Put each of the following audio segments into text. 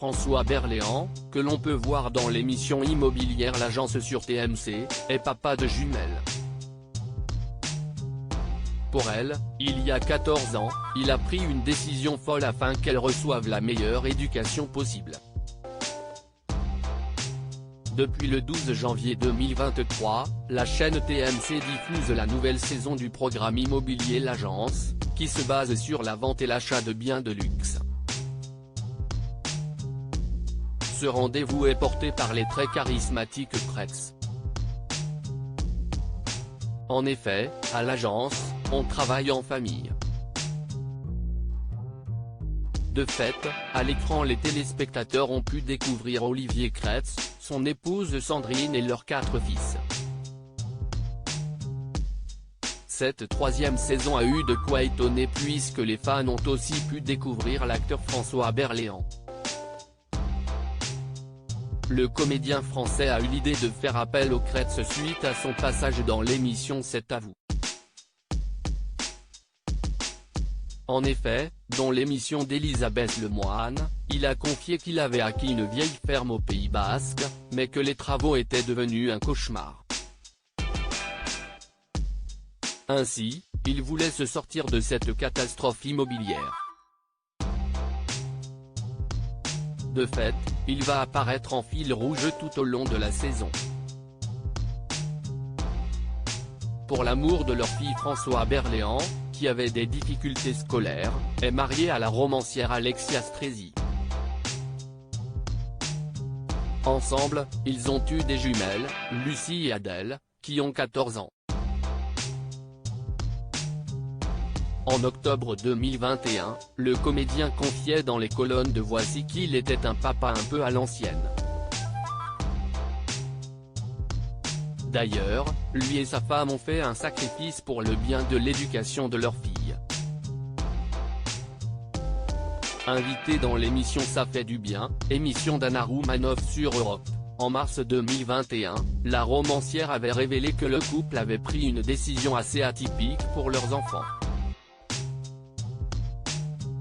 François Berléand, que l'on peut voir dans l'émission immobilière L'Agence sur TMC, est papa de jumelles. Pour elle, il y a 14 ans, il a pris une décision folle afin qu'elles reçoivent la meilleure éducation possible. Depuis le 12 janvier 2023, la chaîne TMC diffuse la nouvelle saison du programme immobilier L'Agence, qui se base sur la vente et l'achat de biens de luxe. Ce rendez-vous est porté par les très charismatiques Kretz. En effet, à l'agence, on travaille en famille. De fait, à l'écran les téléspectateurs ont pu découvrir Olivier Kretz, son épouse Sandrine et leurs 4 fils. Cette 3e saison a eu de quoi étonner puisque les fans ont aussi pu découvrir l'acteur François Berléand. Le comédien français a eu l'idée de faire appel aux Kretz suite à son passage dans l'émission C'est à vous. En effet, dans l'émission d'Elisabeth Lemoine, il a confié qu'il avait acquis une vieille ferme au Pays Basque, mais que les travaux étaient devenus un cauchemar. Ainsi, il voulait se sortir de cette catastrophe immobilière. De fait, il va apparaître en fil rouge tout au long de la saison. Pour l'amour de leur fille François Berléand, qui avait des difficultés scolaires, est marié à la romancière Alexia Stresi. Ensemble, ils ont eu des jumelles, Lucie et Adèle, qui ont 14 ans. En octobre 2021, le comédien confiait dans les colonnes de Voici qu'il était un papa un peu à l'ancienne. D'ailleurs, lui et sa femme ont fait un sacrifice pour le bien de l'éducation de leur fille. Invitée dans l'émission Ça fait du bien, émission d'Anna Roumanoff sur Europe, en mars 2021, la romancière avait révélé que le couple avait pris une décision assez atypique pour leurs enfants.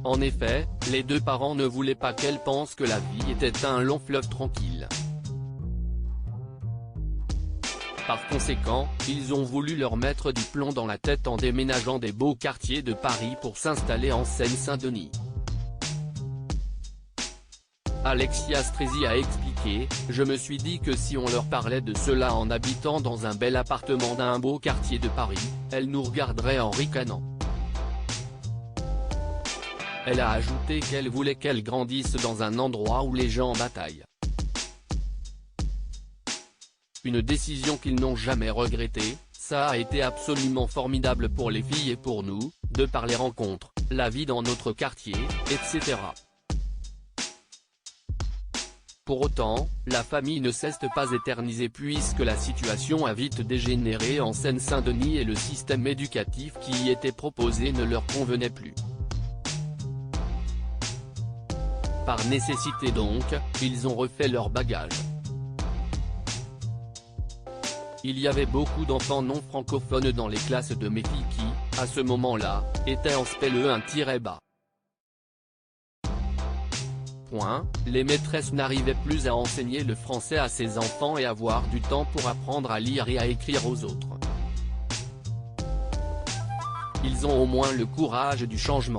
En effet, les 2 parents ne voulaient pas qu'elle pense que la vie était un long fleuve tranquille. Par conséquent, ils ont voulu leur mettre du plomb dans la tête en déménageant des beaux quartiers de Paris pour s'installer en Seine-Saint-Denis. Alexia Stresi a expliqué « Je me suis dit que si on leur parlait de cela en habitant dans un bel appartement d'un beau quartier de Paris, elles nous regarderaient en ricanant. » Elle a ajouté qu'elle voulait qu'elles grandissent dans un endroit où les gens bataillent. Une décision qu'ils n'ont jamais regrettée, ça a été absolument formidable pour les filles et pour nous, de par les rencontres, la vie dans notre quartier, etc. Pour autant, la famille ne s'est pas éternisée puisque la situation a vite dégénéré en Seine-Saint-Denis et le système éducatif qui y était proposé ne leur convenait plus. Par nécessité donc, ils ont refait leur bagage. Il y avait beaucoup d'enfants non francophones dans les classes de mes filles qui, à ce moment-là, étaient en SPLE1-bas. Les maîtresses n'arrivaient plus à enseigner le français à ces enfants et avoir du temps pour apprendre à lire et à écrire aux autres. Ils ont au moins le courage du changement.